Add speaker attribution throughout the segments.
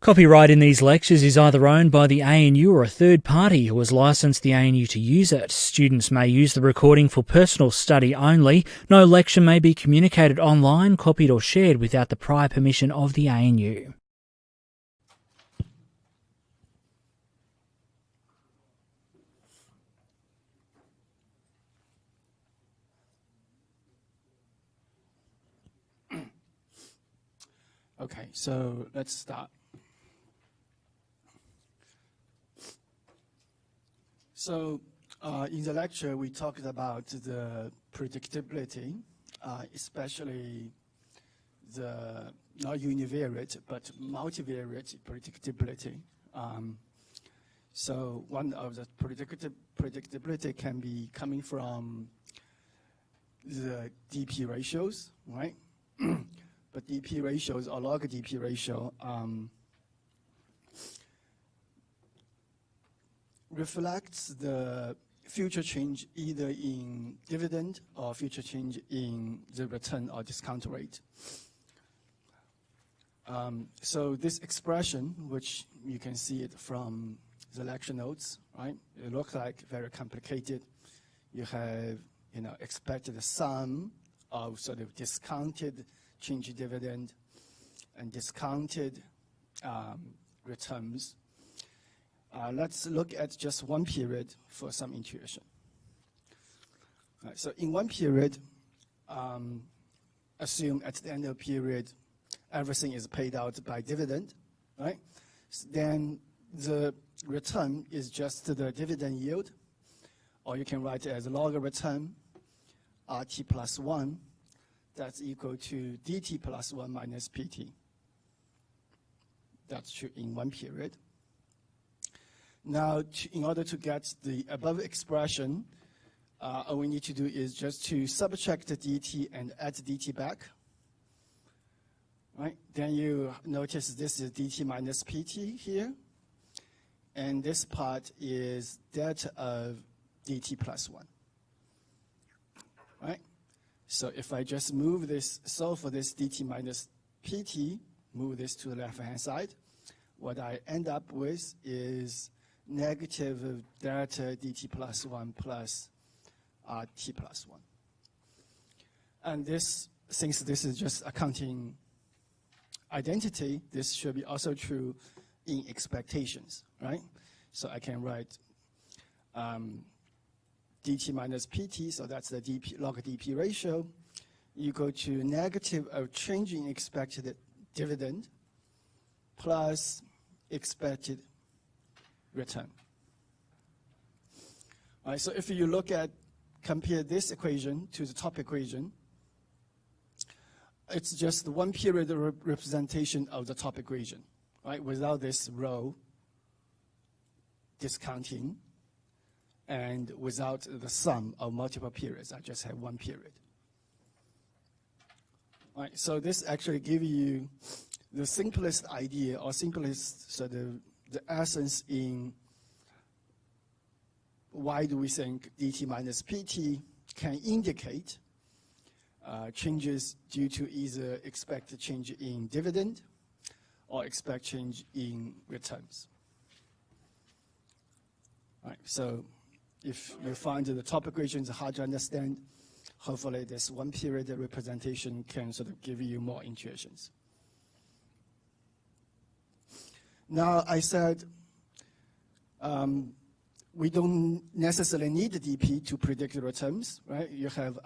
Speaker 1: Copyright in these lectures is either owned by the ANU or a third party who has licensed the ANU to use it. Students may use the recording for personal study only. No lecture may be communicated online, copied or shared without the prior permission of the ANU.
Speaker 2: Okay, so let's start. So in the lecture, we talked about the predictability, especially the not univariate, but multivariate predictability. So one of the predictability can be coming from the DP ratios, right? But DP ratios or log DP ratio reflects the future change either in dividend or future change in the return or discount rate. So this expression, which you can see it from the lecture notes, right? It looks like very complicated. You have, expected sum of sort of discounted change in dividend and discounted returns. Let's look at just one period for some intuition. Right, so in one period, assume at the end of the period, everything is paid out by dividend, right? Then the return is just the dividend yield, or you can write it as log return, RT plus 1, that's equal to DT plus 1 minus PT. That's true in one period. Now, in order to get the above expression, all we need to do is just to subtract the DT and add DT back. Right? Then you notice this is DT minus PT here. And this part is that of DT plus 1. Right? So if I just move this, solve for this DT minus PT, move this to the left-hand side, what I end up with is negative delta DT plus 1 plus RT plus 1. And this, since this is just accounting identity, this should be also true in expectations, right? So I can write DT minus PT, so that's the DP, log DP ratio, equal to negative of change in expected dividend plus expected return. All right, so if you look at, compare this equation to the top equation, it's just one period representation of the top equation, right? Without this row discounting and without the sum of multiple periods. I just have one period. All right, so this actually gives you the simplest idea or simplest sort of the essence in why do we think DT minus PT can indicate changes due to either expected change in dividend or expect change in returns. All right, so if you find the top equations hard to understand, hopefully this one period representation can sort of give you more intuitions. Now, I said we don't necessarily need the DP to predict the returns, right? You have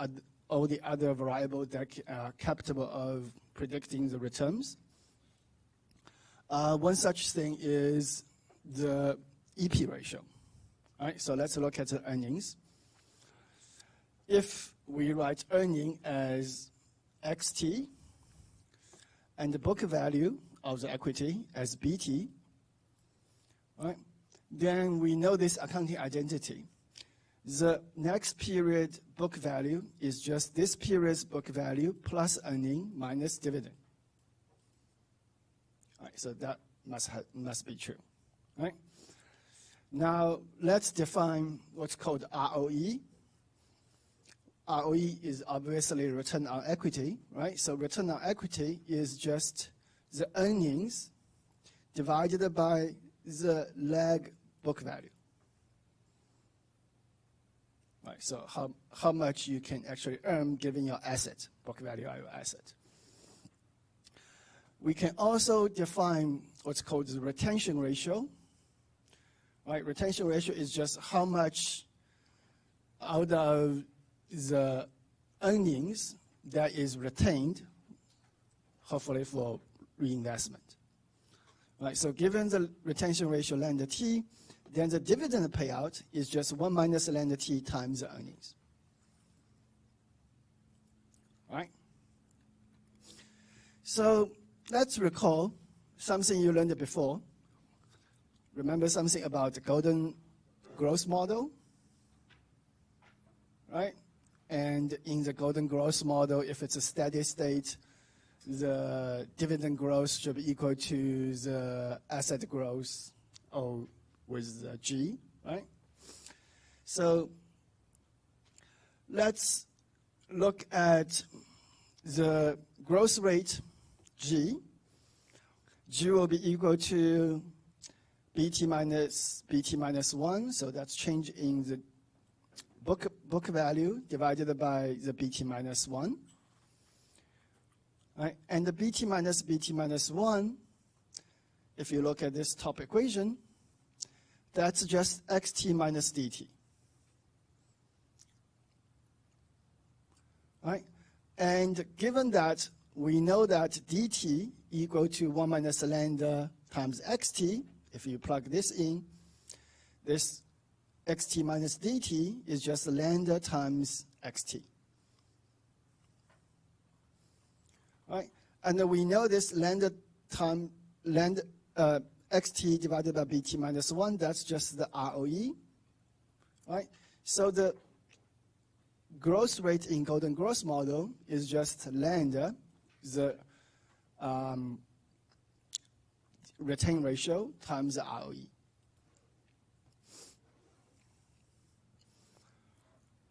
Speaker 2: all the other variables that are capable of predicting the returns. One such thing is the EP ratio. All right, so let's look at the earnings. If we write earning as XT and the book value of the equity as BT, right, then we know this accounting identity. The next period book value is just this period's book value plus earning minus dividend. All right, so that must be true, right? Now, let's define what's called ROE. ROE is obviously return on equity, right? So return on equity is just the earnings divided by the lag book value. Right, so how much you can actually earn given your asset, book value of your asset. We can also define what's called the retention ratio. Right, retention ratio is just how much out of the earnings that is retained, hopefully for reinvestment. Right, so given the retention ratio lambda t, then the dividend payout is just 1 minus lambda t times the earnings. Right? So let's recall something you learned before. Remember something about the golden growth model? Right? And in the golden growth model, if it's a steady state, the dividend growth should be equal to the asset growth, or with the G, right? So let's look at the growth rate G. G will be equal to BT minus 1, so that's change in the book value divided by the BT minus 1. Right? And the BT minus 1, if you look at this top equation, that's just xt minus dt. Right? And given that we know that dt equal to 1 minus lambda times xt, if you plug this in, this xt minus dt is just lambda times xt. Right? And we know this lambda time xt divided by bt minus 1, that's just the ROE. Right? So the growth rate in golden growth model is just lambda, the retain ratio times the ROE.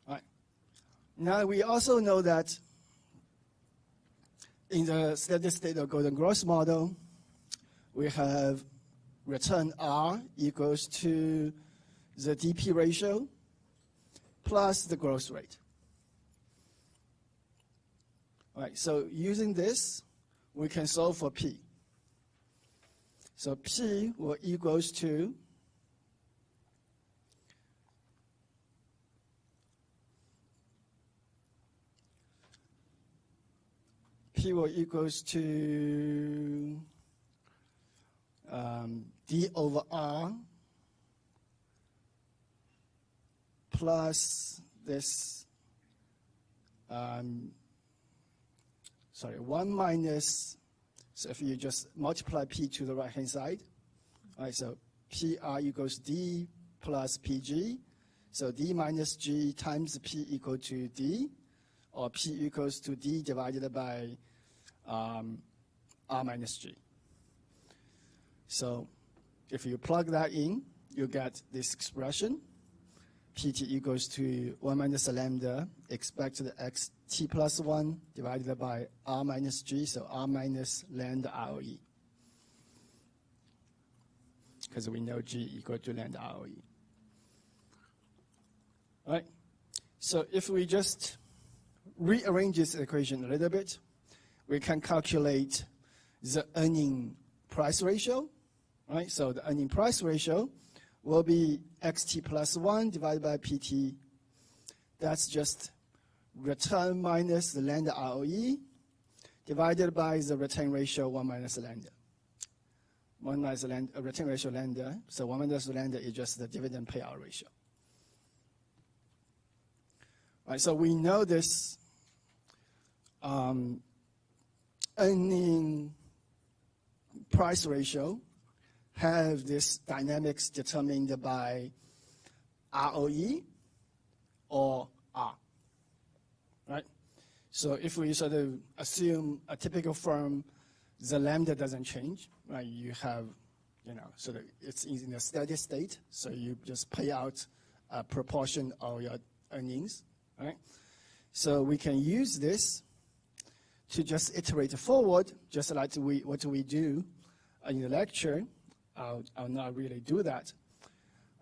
Speaker 2: Right. Now we also know that in the steady state of golden growth model, we have return R equals to the DP ratio plus the growth rate. All right, so using this, we can solve for P. So P will equals to D over R plus this, 1 minus, so if you just multiply P to the right-hand side, all right, so PR equals D plus PG, so D minus G times P equal to D, or P equals to D divided by R minus G. So if you plug that in, you get this expression. PT equals to 1 minus lambda expected xt plus 1 divided by R minus G, so R minus lambda ROE. Because we know G equal to lambda ROE. All right. So if we just rearrange this equation a little bit, we can calculate the earning price ratio. Right? So the earning price ratio will be xt plus 1 divided by pt. That's just return minus the lambda ROE divided by the return ratio 1 minus lambda. 1 minus lambda, return ratio lambda. So 1 minus lambda is just the dividend payout ratio. Right, so we know this earning price ratio have this dynamics determined by ROE or R, right? So if we sort of assume a typical firm, the lambda doesn't change, right? You have, sort of it's in a steady state, so you just pay out a proportion of your earnings, right? So we can use this to just iterate forward, just like what we do in the lecture. I'll not really do that.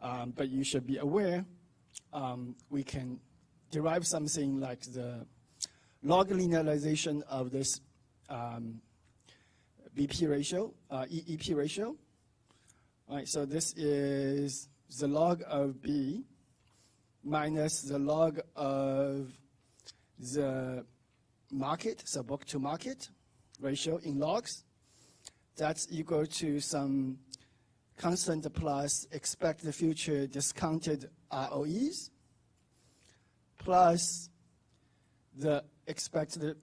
Speaker 2: But you should be aware, we can derive something like the log linearization of this BP ratio, EP ratio. All right, so this is the log of B minus the log of the market, so book to market ratio in logs. That's equal to some constant plus expected future discounted ROEs plus the expected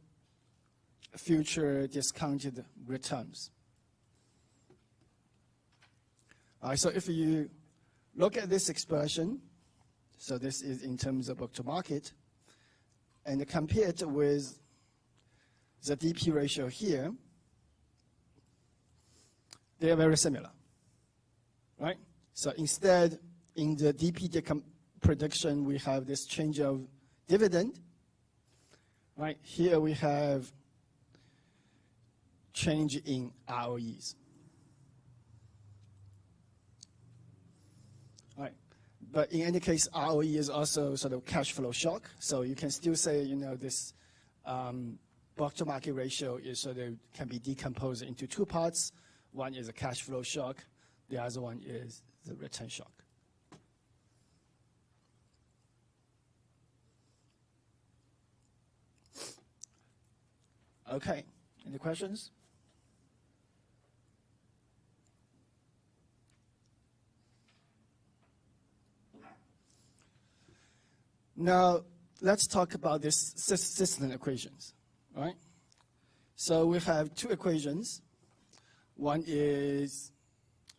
Speaker 2: future discounted returns. All right, so if you look at this expression, so this is in terms of book to market, and compare it with the DP ratio here, they are very similar, right? So instead, in the DP prediction, we have this change of dividend, right? Here we have change in ROEs. All right. But in any case, ROE is also sort of cash flow shock. So you can still say, this book to market ratio is sort of can be decomposed into two parts. One is a cash flow shock. The other one is the return shock. Okay, any questions? Now, let's talk about this system equations, right? So we have two equations. One is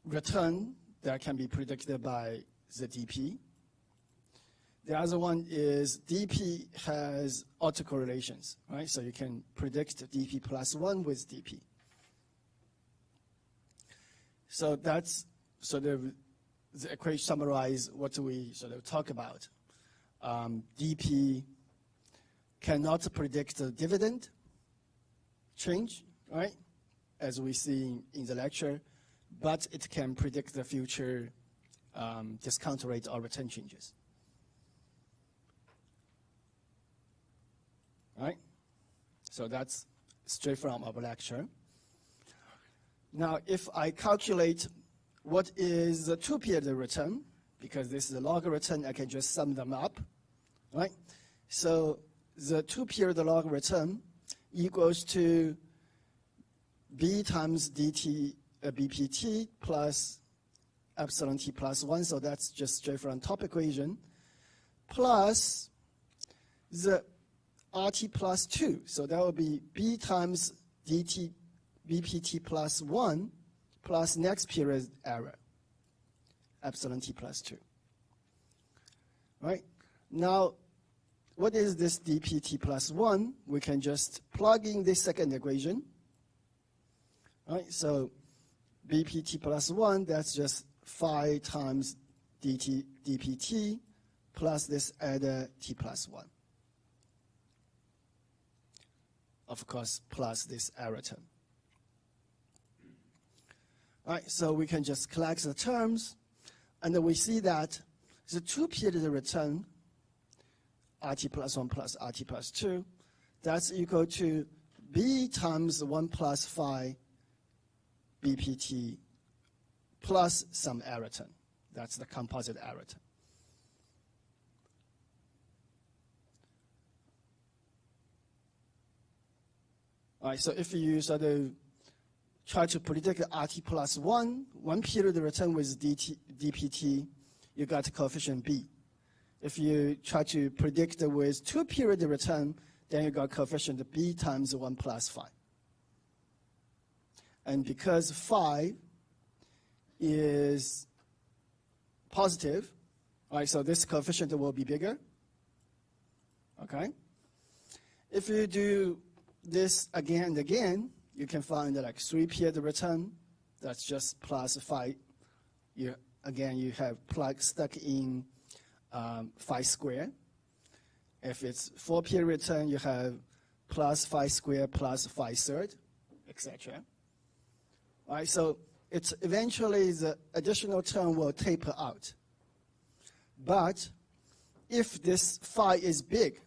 Speaker 2: return that can be predicted by the DP. The other one is DP has autocorrelations, right? So you can predict DP plus 1 with DP. So that's sort of the equation summarize what we sort of talk about. DP cannot predict the dividend change, right? As we see in the lecture, but it can predict the future discount rate or return changes. Right? So that's straight from our lecture. Now, if I calculate what is the two-period return, because this is a log return, I can just sum them up, right? So the two-period log return equals to B times DT BPT plus epsilon T plus 1, so that's just straight from top equation, plus the RT plus 2, so that will be B times DT BPT plus 1 plus next period error, epsilon T plus 2. Right? Now, what is this DPT plus 1? We can just plug in this second equation. Right? So BPT plus 1, that's just phi times DPT plus this adder T plus 1. Of course, plus this error term. All right, so we can just collect the terms, and then we see that the two-period return, RT plus 1 plus RT plus 2, that's equal to B times 1 plus phi BPT plus some error term. That's the composite error term. All right, so if you sort of try to predict RT plus 1 period return with DPT, you got coefficient B. If you try to predict with two period return, then you got coefficient B times 1 plus phi. And because phi is positive, all right, so this coefficient will be bigger. Okay? If you do this again and again, you can find like 3-period return. That's just plus phi. Again, you have plug stuck in phi square. If it's 4-period return, you have plus phi square plus phi third, etc. All right, so it's eventually the additional term will taper out. But if this phi is big,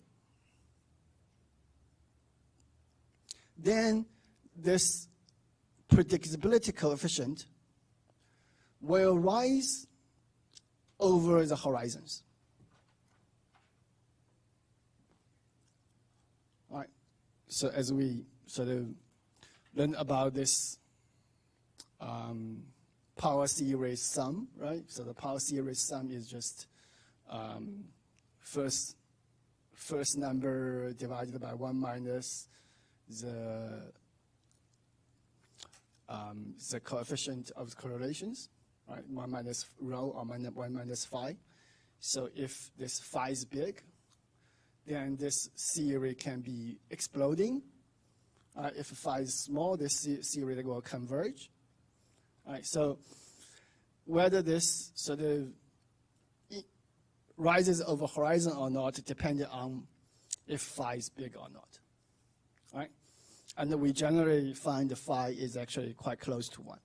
Speaker 2: then this predictability coefficient will rise over the horizons. All right. So as we sort of learn about this power series sum, right? So the power series sum is just first number divided by 1 minus the coefficient of the correlations, right? 1 minus rho or 1 minus phi. So if this phi is big, then this series can be exploding. If phi is small, this series will converge. Right, so whether this sort of rises over horizon or not depends on if phi is big or not. Right? And we generally find the phi is actually quite close to 1.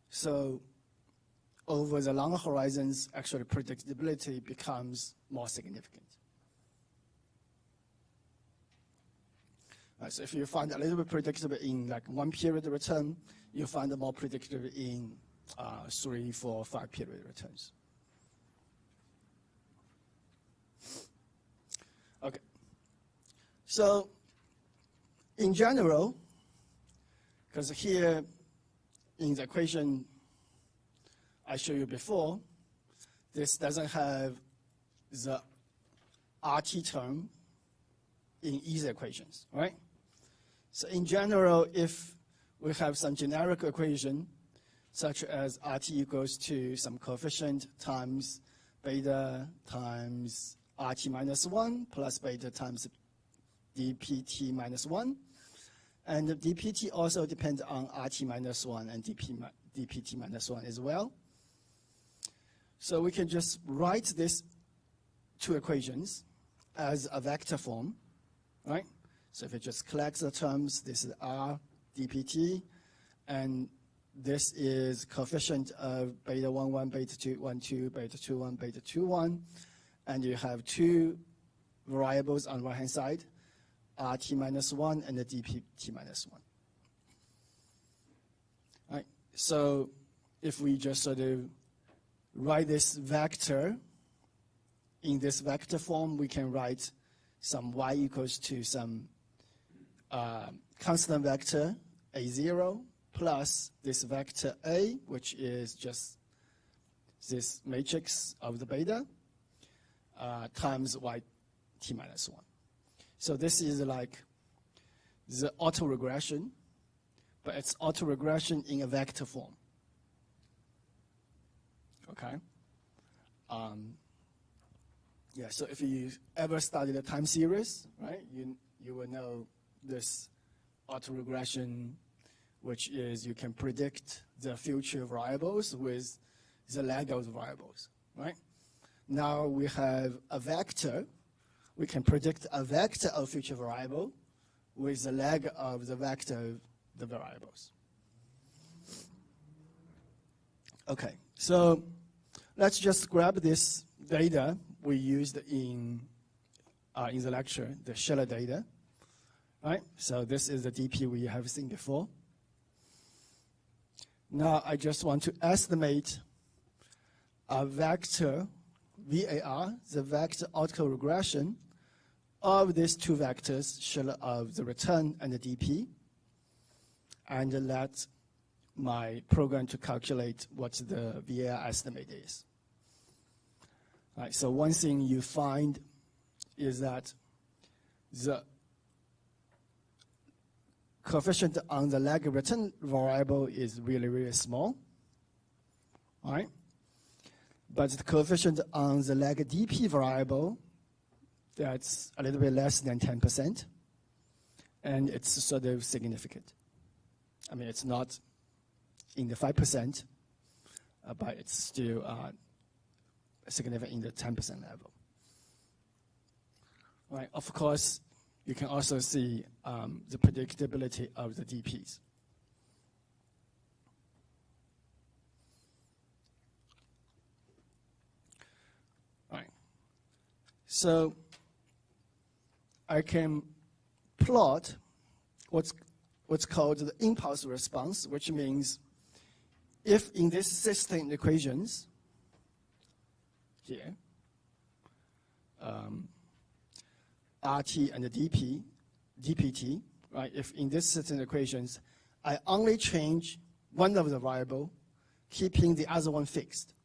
Speaker 2: So over the longer horizons, actually predictability becomes more significant. Right, so if you find a little bit predictable in like 1 period return, you find it more predictable in 3, 4, 5 period returns. Okay. So in general, because here in the equation I showed you before, this doesn't have the RT term in either equations, right? So in general, if we have some generic equation, such as RT equals to some coefficient times beta times RT minus 1 plus beta times dpt minus 1, and the dpt also depends on RT minus 1 and dpt minus 1 as well. So we can just write these two equations as a vector form, right? So if it just collects the terms, this is R dpt, and this is coefficient of beta 1, 1, beta 2, 1, 2, beta 2, 1, beta 2, 1, and you have two variables on the right-hand side, RT minus 1 and the dpt minus 1. All right, so if we just sort of write this vector in this vector form, we can write some y equals to some constant vector a0 plus this vector a, which is just this matrix of the beta, times yt minus 1. So this is like the autoregression, but it's autoregression in a vector form. Okay. Yeah. So if you ever studied the time series, right, you will know this autoregression, which is you can predict the future variables with the lag of the variables, right? Now we have a vector. We can predict a vector of future variable with the lag of the vector of the variables. Okay, so let's just grab this data we used in the lecture, the Scheller data, right? So this is the DP we have seen before. Now I just want to estimate a vector VAR, the vector autoregression of these two vectors, Scheller of the return and the DP, and let my program to calculate what the VAR estimate is. All right, so one thing you find is that the coefficient on the lag return variable is really, really small. All right? But the coefficient on the lag DP variable, that's a little bit less than 10%, and it's sort of significant. I mean, it's not in the 5%, but it's still significant in the 10% level. Right. Of course, you can also see the predictability of the DPs. So I can plot what's called the impulse response, which means if in this system equations here, RT and dpt, right? If in this system equations, I only change one of the variable, keeping the other one fixed.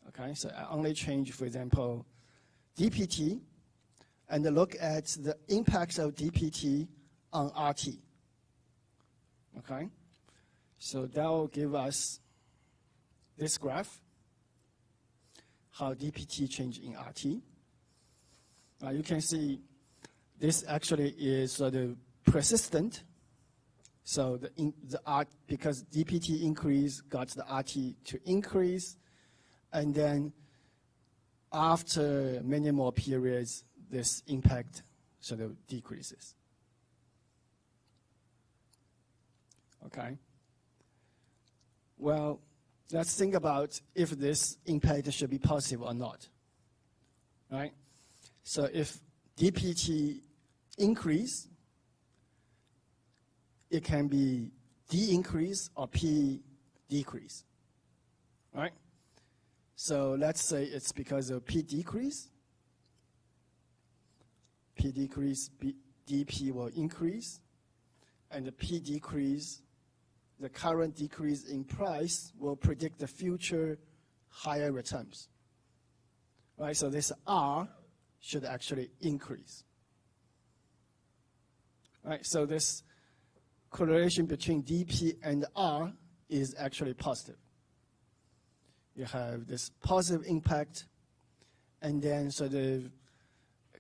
Speaker 2: Okay, so I only change, for example, dpt, and look at the impact of dpt on RT. Okay, so that will give us this graph, how dpt change in RT. You can see this actually is sort of persistent. So because dpt increase got the RT to increase, and then after many more periods, this impact sort of decreases. Okay. Well, let's think about if this impact should be positive or not. Right? So if dpt increase, it can be d increase or p decrease. Right? So let's say it's because of p decrease. P decrease, dp will increase, and the p decrease, the current decrease in price will predict the future higher returns. Right? So this R should actually increase. Right? So this correlation between dp and R is actually positive. You have this positive impact, and then sort of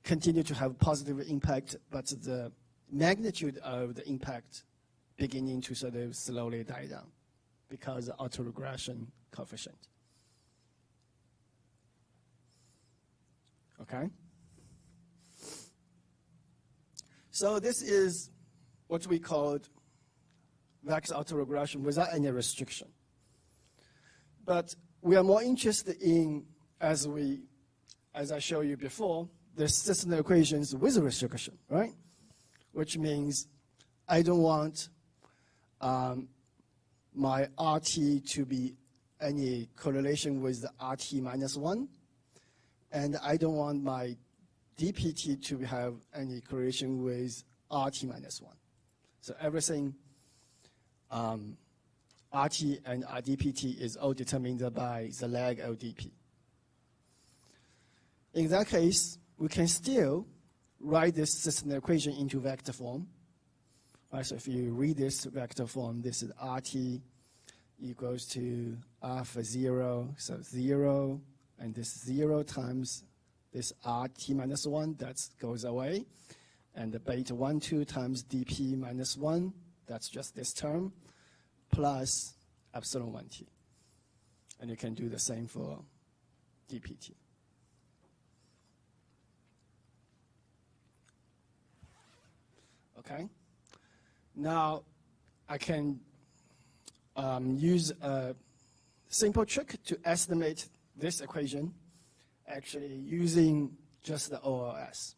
Speaker 2: continue to have positive impact, but the magnitude of the impact beginning to sort of slowly die down because of autoregression coefficient. Okay? So this is what we called vector autoregression without any restriction. But we are more interested in, as I showed you before, the system equations with restriction, right? Which means I don't want my RT to be any correlation with the RT minus 1, and I don't want my dpt to have any correlation with RT minus 1. So everything RT and dpt is all determined by the lag of dp. In that case, we can still write this system equation into vector form. Right, so if you read this vector form, this is RT equals to alpha 0, so 0, and this 0 times this RT minus 1, that goes away, and the beta 1, 2 times dp minus 1, that's just this term, plus epsilon 1t. And you can do the same for dpt. Okay? Now, I can use a simple trick to estimate this equation, actually using just the OLS.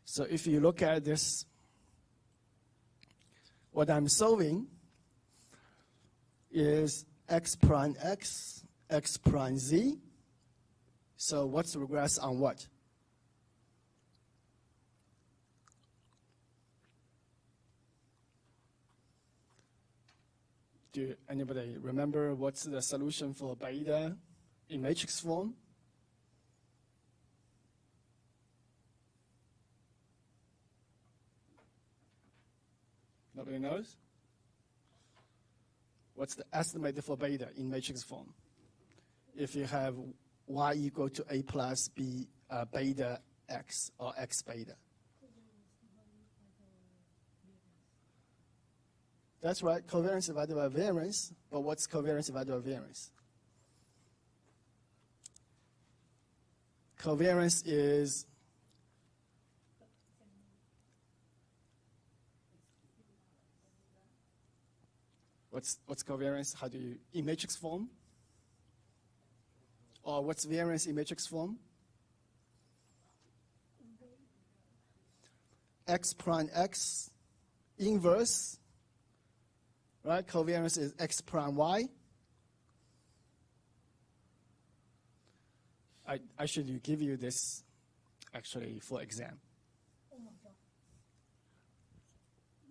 Speaker 2: So if you look at this, what I'm solving is x prime x, x prime z. So what's regress on what? Do anybody remember what's the solution for beta in matrix form? Nobody knows? What's the estimate for beta in matrix form? If you have y equal to a plus b beta x or x beta. That's right, covariance divided by variance, but what's covariance divided by variance? Covariance is what's covariance? How do you, in matrix form? Or what's variance in matrix form? X prime X inverse, right? Covariance is X prime Y. I should give you this actually for exam.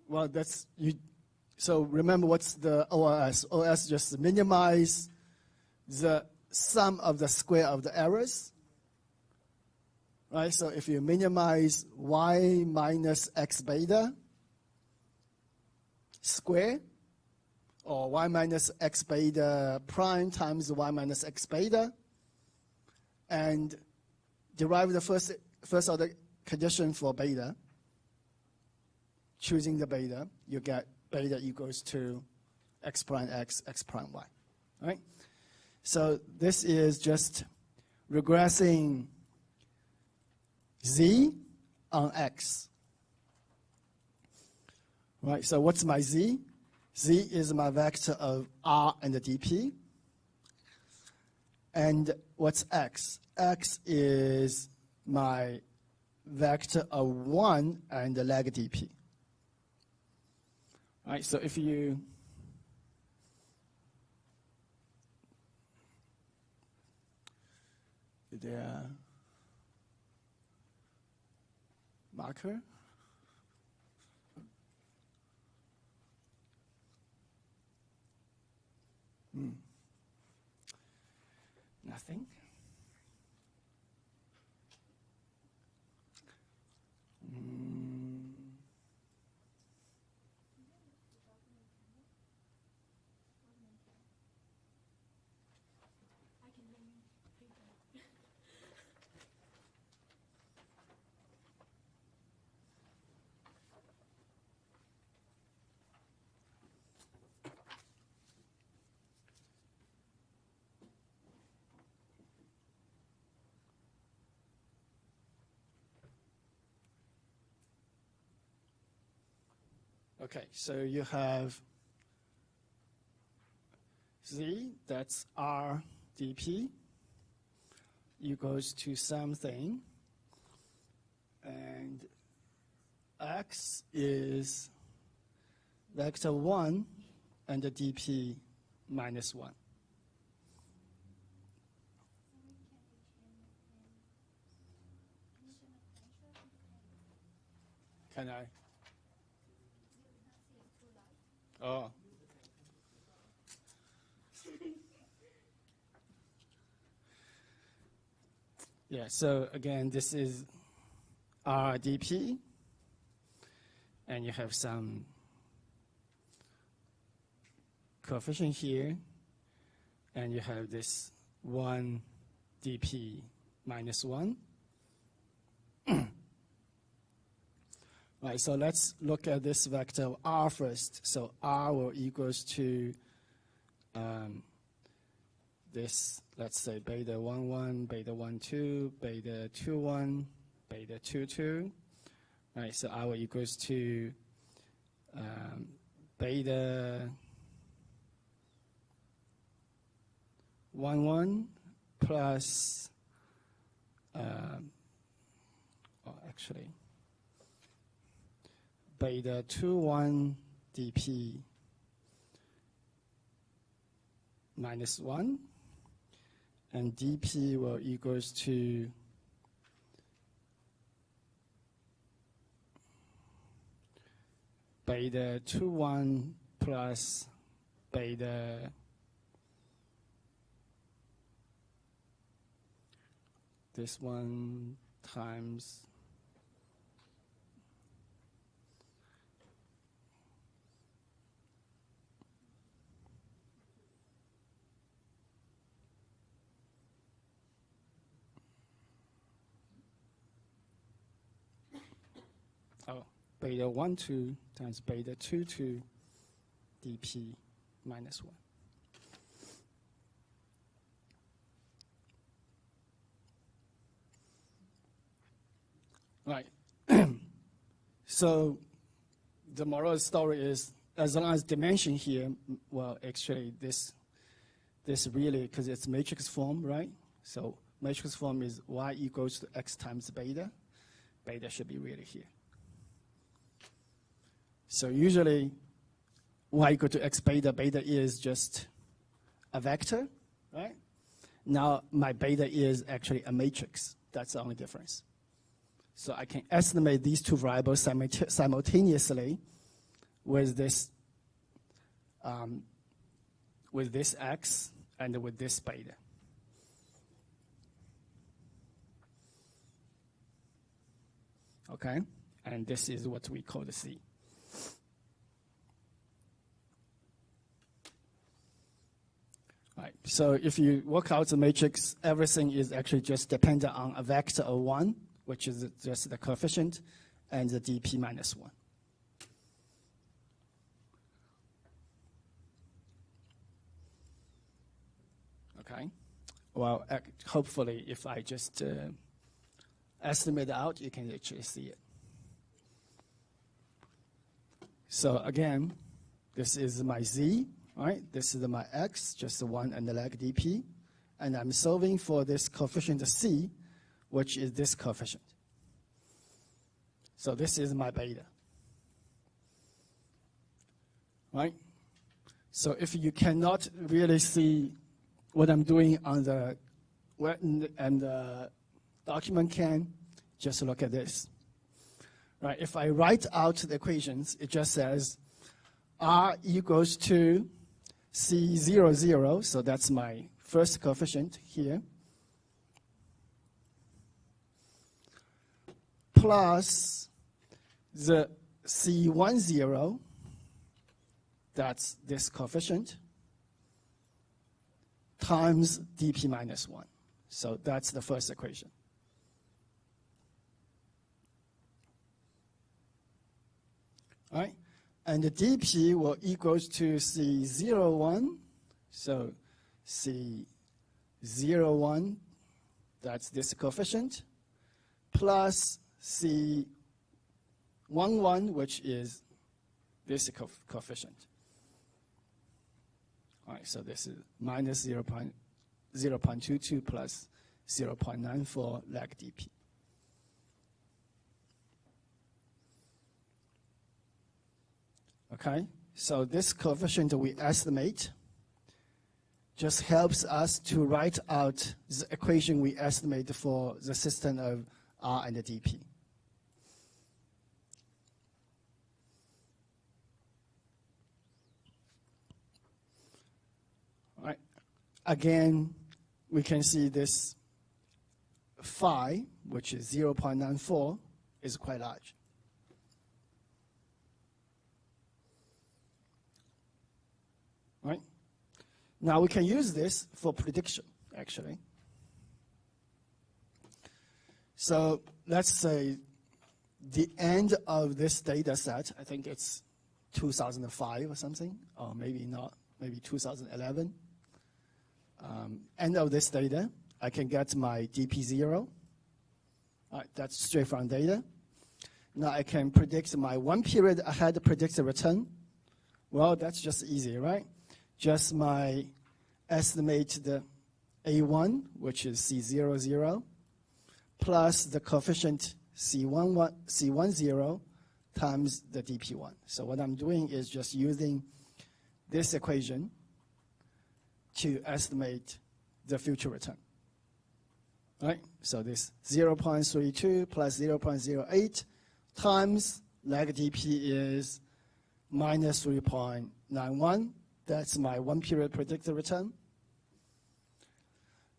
Speaker 2: Well, that's you. So remember, what's the OLS? OLS just minimize the sum of the square of the errors, right? So if you minimize y minus x beta square, or y minus x beta prime times y minus x beta, and derive the first order condition for beta, choosing the beta, you get beta equals to x prime x, x prime y, right? So this is just regressing z on x, right? So what's my z? Z is my vector of r and the dp. And what's x? X is my vector of 1 and the lag dp. All right, so if you marker. Nothing. Okay, so you have z, that's r dp, equals to something, and x is vector 1 and the dp minus 1. Can I? Oh. Yeah, so again, this is RDP, and you have some coefficient here, and you have this 1 dp minus 1. Right, so let's look at this vector r first. So r will equals to this, let's say beta 1, 1, beta 1, 2, beta 2, 1, beta 2, 2. Right, so r will equals to beta 1, 1 plus, actually, beta 2, 1 dp minus 1, and dp will equals to beta 2, 1 plus beta this one times beta 1, 2 times beta 2, 2 dp minus 1. Right. So the moral of the story is, as long as dimension here, well, actually this really, because it's matrix form, right? So matrix form is y equals to x times beta. Beta should be really here. So usually y equal to x beta, beta is just a vector, right? Now my beta is actually a matrix. That's the only difference. So I can estimate these two variables simultaneously with this x and with this beta. Okay, and this is what we call the C. Right. So if you work out the matrix, everything is actually just dependent on a vector of 1, which is just the coefficient, and the dp minus 1. Okay. Well, hopefully, if I just estimate it out, you can actually see it. So again, this is my z. Right, this is my x, just 1 and the lag dp, and I'm solving for this coefficient c, which is this coefficient. So this is my beta. Right? So if you cannot really see what I'm doing on the web and the document can, just look at this. Right? If I write out the equations, it just says r equals to C00, 0, so that's my first coefficient here, plus the C10, that's this coefficient, times dp minus 1. So that's the first equation. All right? And the dp will equals to C01, so C01, that's this coefficient, plus C11, which is this coefficient. All right, so this is minus 0.22 plus 0.94 lag dp. Okay, so this coefficient we estimate just helps us to write out the equation we estimate for the system of R and the dp. All right, again, we can see this phi, which is 0.94, is quite large. Right? Now we can use this for prediction, actually. So let's say the end of this data set, I think it's 2005 or something, or maybe not, maybe 2011. End of this data, I can get my dp0. All right, that's straight from data. Now I can predict my 1 period ahead predicted return. Well, that's just easy, right? Just my estimate the A1, which is C00, plus the coefficient C10 times the dp1. So what I'm doing is just using this equation to estimate the future return. Right? So this 0.32 plus 0.08 times lag dp is minus 3.91. That's my 1 period predicted return.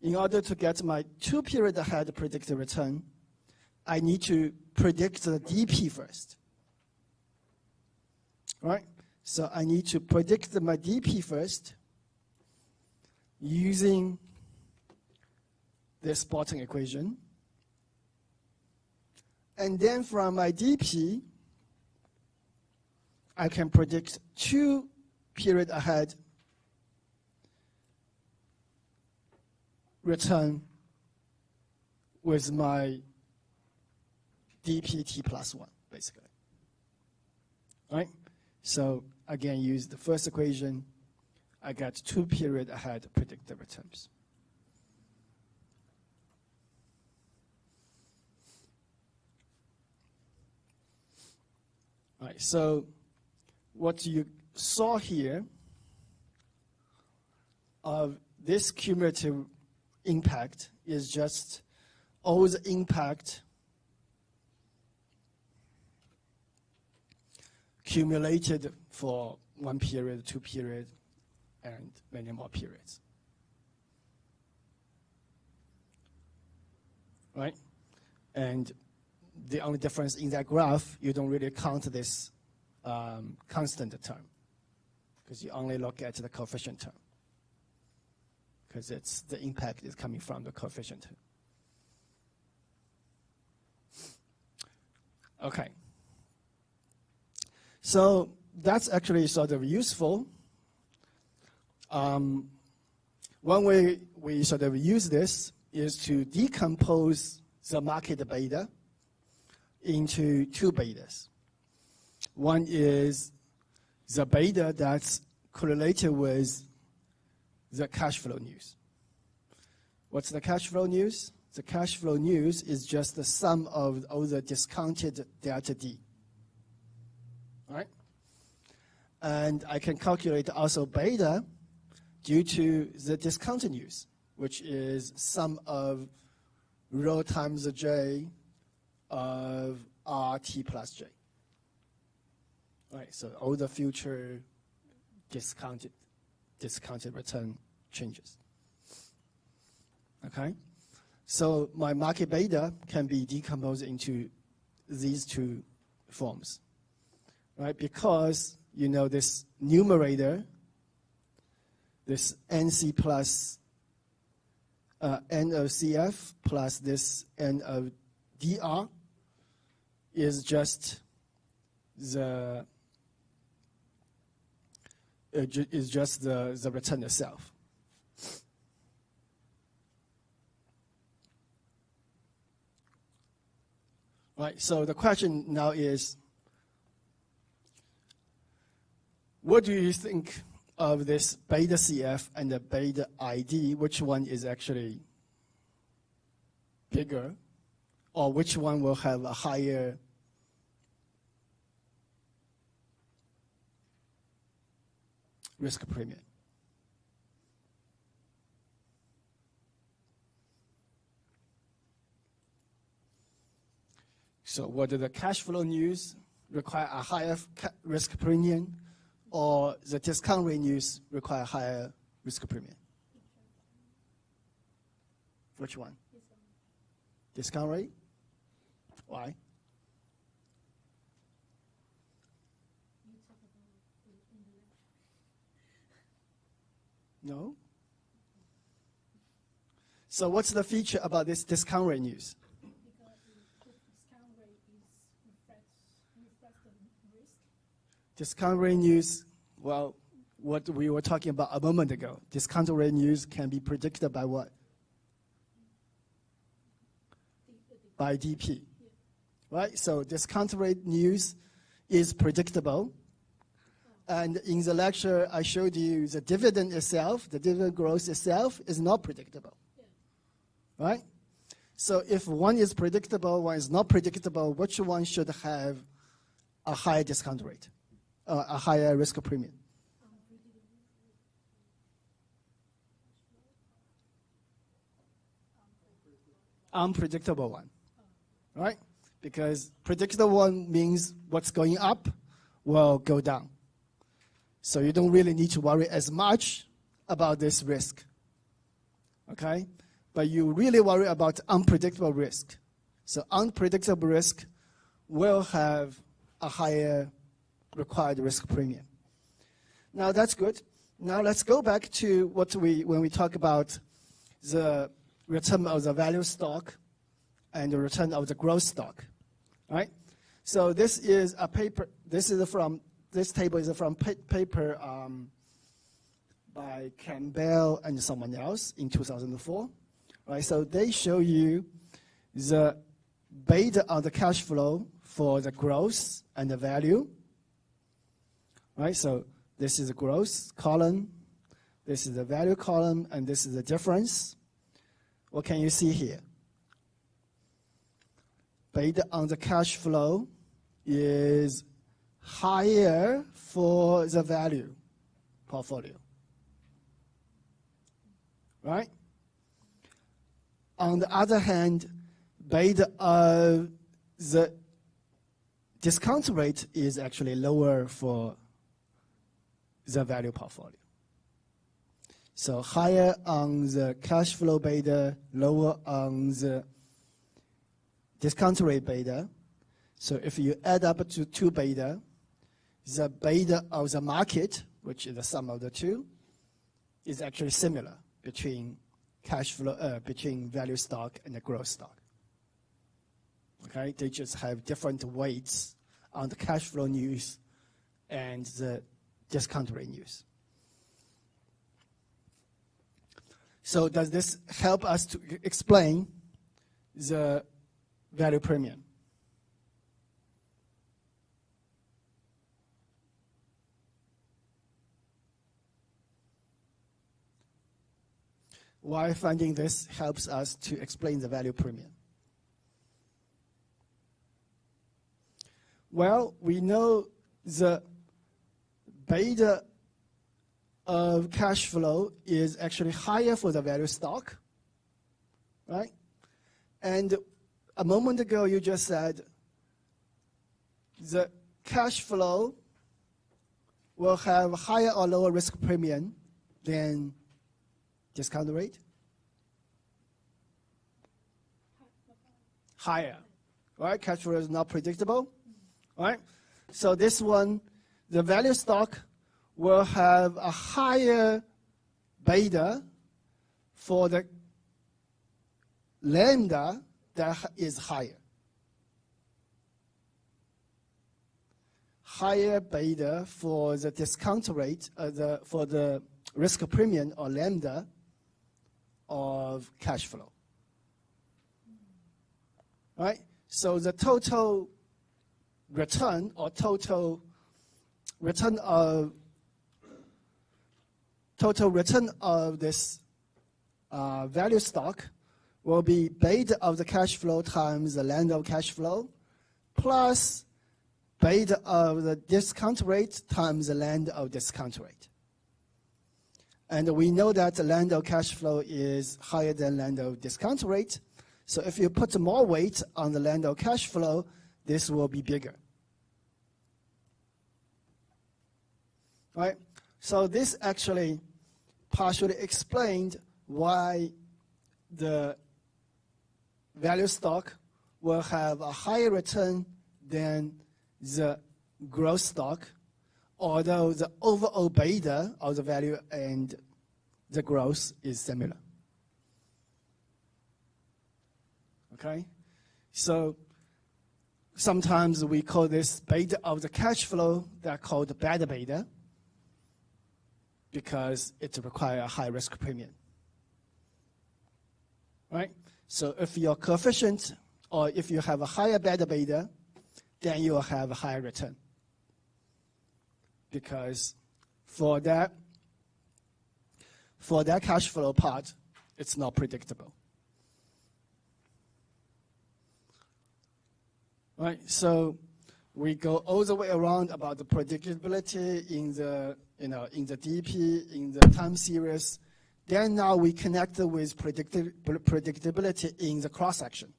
Speaker 2: In order to get my 2 period ahead predicted return, I need to predict the dp first. Right? So I need to predict my dp first using this spotting equation. And then from my dp, I can predict 2 period ahead return with my dpt plus 1, basically. Right? So again, use the first equation. I get 2 period ahead predicted returns. Right, so what you saw here of this cumulative impact is just all the impact accumulated for 1 period, 2 periods, and many more periods. Right? And the only difference in that graph, you don't really count this constant term, because you only look at the coefficient term, because it's the impact is coming from the coefficient term. Okay. So that's actually sort of useful. One way we sort of use this is to decompose the market beta into 2 betas. One is the beta that's correlated with the cash flow news. What's the cash flow news? The cash flow news is just the sum of all the discounted delta D. Right? And I can calculate also beta due to the discounted news, which is sum of rho times the J of RT plus J. Right, so all the future discounted return changes. Okay? So my market beta can be decomposed into these 2 forms. Right? Because you know this numerator, this NC plus N of CF plus this N of DR is just the return itself. Right. So the question now is, what do you think of this beta CF and the beta ID? Which one is actually bigger, or which one will have a higher risk premium? So whether the cash flow news require a higher risk premium, or the discount rate news require higher risk premium? Which one? Discount rate? Why? No? So what's the feature about this discount rate news?
Speaker 3: Because the discount rate reflects the risk.
Speaker 2: Discount rate news, well, what we were talking about a moment ago. Discount rate news can be predicted by what? By DP. Right? So discount rate news is predictable. And in the lecture, I showed you the dividend itself, the dividend growth itself is not predictable. Right? So if one is predictable, one is not predictable, which one should have a higher discount rate, a higher risk premium? Unpredictable one. Right? Because predictable one means what's going up will go down. So you don't really need to worry as much about this risk. Okay? But you really worry about unpredictable risk. So unpredictable risk will have a higher required risk premium. Now that's good. Now let's go back to when we talk about the return of the value stock and the return of the growth stock. Right? So this is a paper, this table is from paper by Campbell and someone else in 2004. Right? So they show you the beta on the cash flow for the growth and the value. Right? So this is the growth column, this is the value column, and this is the difference. What can you see here? Beta on the cash flow is higher for the value portfolio, right? On the other hand, beta of the discount rate is actually lower for the value portfolio. So higher on the cash flow beta, lower on the discount rate beta. So if you add up to 2 beta, the beta of the market, which is the sum of the two, is actually similar between cash flow, between value stock and the growth stock. Okay, they just have different weights on the cash flow news and the discount rate news. So does this help us to explain the value premium? Why finding this helps us to explain the value premium? Well, we know the beta of cash flow is actually higher for the value stock, right? And a moment ago, you just said the cash flow will have higher or lower risk premium than discount rate? Higher, right? Cash flow is not predictable, right? So this one, the value stock will have a higher beta for the lambda that is higher. Higher beta for the discount rate, for the risk premium or lambda of cash flow. Right? So the total return or total return of this value stock will be beta of the cash flow times the lambda of cash flow plus beta of the discount rate times the lambda of discount rate. And we know that the lambda of cash flow is higher than lambda of discount rate. So if you put more weight on the lambda of cash flow, this will be bigger. Right? So this actually partially explained why the value stock will have a higher return than the growth stock, although the overall beta of the value and the growth is similar. Okay? So sometimes we call this beta of the cash flow, they're called beta beta, because it requires a high risk premium. Right? So if your coefficient, or if you have a higher beta beta, then you will have a higher return. Because for that cash flow part, it's not predictable. Right? So we go all the way around about the predictability in the DP, in the time series. Then now we connect with predictability in the cross-section,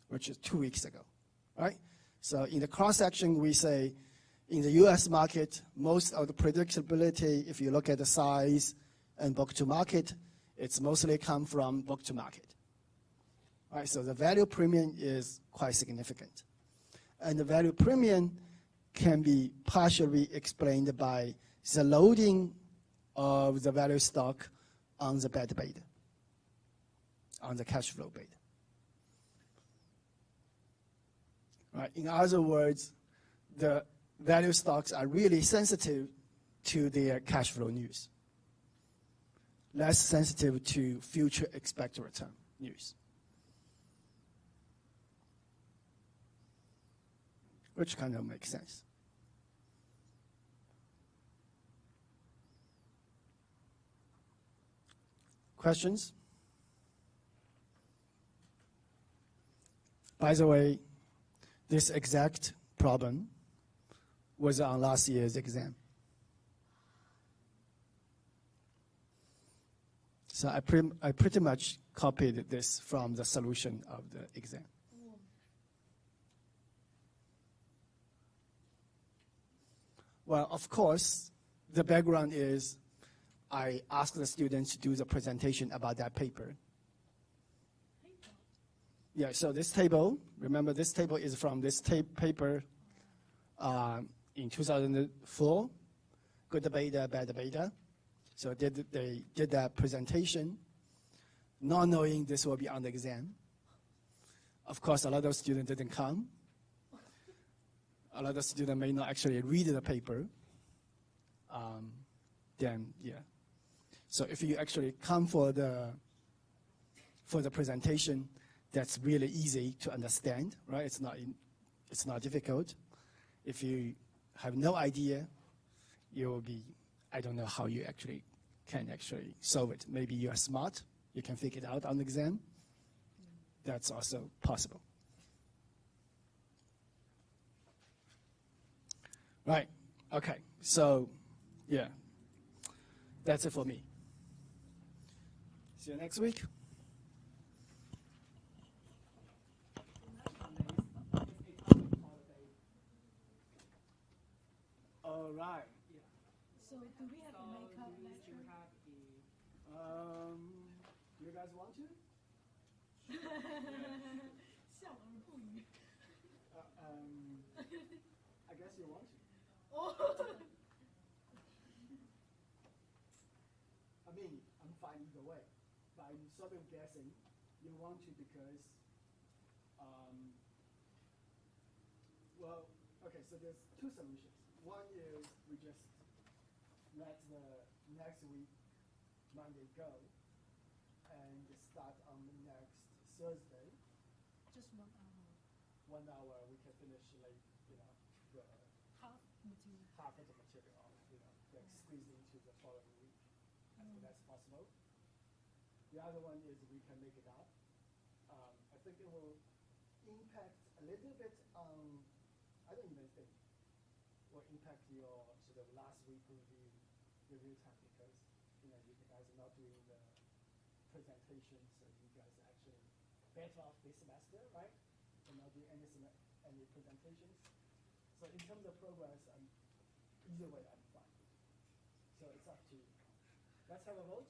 Speaker 2: which is 2 weeks ago, right? So in the cross-section, we say in the US market, most of the predictability, if you look at the size and book to market, it's mostly come from book to market. Right? So the value premium is quite significant. And the value premium can be partially explained by the loading of the value stock on the beta beta, on the cash flow beta. Right? In other words, the value stocks are really sensitive to their cash flow news, less sensitive to future expected return news. Which kind of makes sense. Questions? By the way, this exact problem was on last year's exam. So I pretty much copied this from the solution of the exam. Well, of course, the background is I asked the students to do the presentation about that paper. Yeah, so this table, remember this table is from this paper in 2004, good beta, bad beta. So they did that presentation, not knowing this will be on the exam. Of course, a lot of students didn't come. A lot of students may not actually read the paper. Then, yeah. So if you actually come for the presentation, that's really easy to understand, right? It's not difficult. If you have no idea, you will be, I don't know how you can solve it. Maybe you are smart, you can figure it out on the exam. That's also possible. Right, okay, so yeah, that's it for me. See you next week. All right.
Speaker 3: So do we have a makeup lecture?
Speaker 2: You guys want to?
Speaker 3: 笑而不语。
Speaker 2: I guess you want to. I mean, I'm fine either way, but I'm sort of guessing you want to because, well, okay, so there's two solutions. One is we just let the next week, Monday, go and start on the next Thursday.
Speaker 3: Just 1 hour.
Speaker 2: 1 hour, we can finish like, the
Speaker 3: Half material.
Speaker 2: half of the material, like squeeze into the following week. I think that's possible. The other one is we can make it up. I think it will impact a little bit on, I don't even think, will impact your sort of last week review time because, you guys are not doing the presentation, so you guys are actually better off this semester, right? And not doing any presentations. So in terms of progress, either way, I'm fine. So it's up to you. Let's have a vote.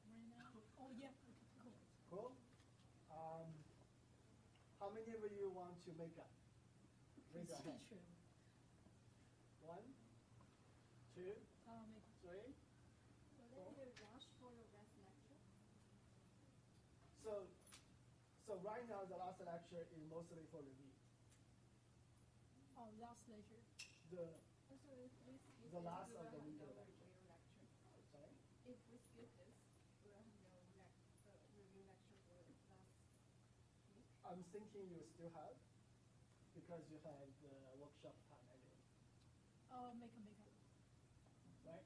Speaker 3: Right now? Oh, yeah. Okay,
Speaker 2: Cool.
Speaker 3: cool.
Speaker 2: How many of you want to make up? Raise your hand.
Speaker 3: Teacher.
Speaker 2: 1, 2, 3.
Speaker 4: Will there be a rush for the rest lecture?
Speaker 2: So right now the last lecture is mostly for review.
Speaker 3: Oh, last lecture.
Speaker 2: The last of the review lecture. Sorry?
Speaker 4: If we skip this, we'll have no review lecture for last week.
Speaker 2: I'm thinking you still have, because you had the workshop time anyway.
Speaker 3: Oh, makeup.
Speaker 2: Right?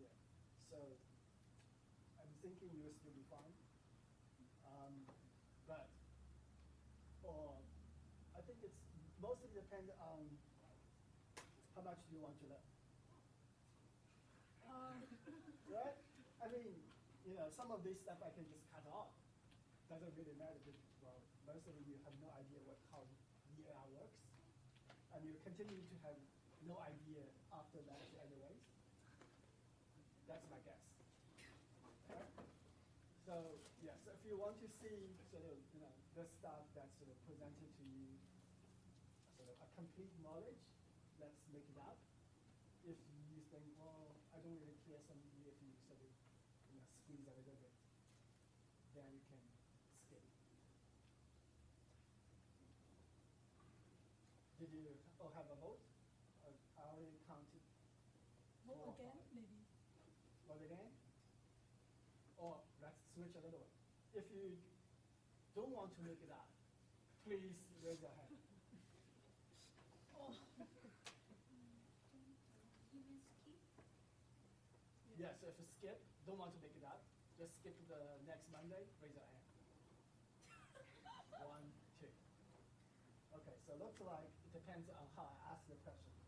Speaker 2: Yeah. So I'm thinking you'll still be fine. But I think it's mostly depend on how much do you want to learn. Right? I mean, some of this stuff I can just cut off. Doesn't really matter because, well, most of you have no idea how VAR works. And you continue to have no idea after that anyways. That's my guess. Right? So, yeah, so if you want to see sort of, the stuff that's sort of presented to you, sort of a complete knowledge, let's make it up. If you think, well, I don't really care something if you sort of, squeeze a little bit, then you can skip. Did you all have a vote? I already counted.
Speaker 3: Vote again, maybe.
Speaker 2: Vote again? Or let's switch a little bit. If you don't want to make it up, please raise your hand.
Speaker 3: Oh.
Speaker 2: Yeah, so if you skip, don't want to make it up, just skip to the next Monday, raise your hand. 1, 2. Okay, So it looks like it depends on how I ask the question.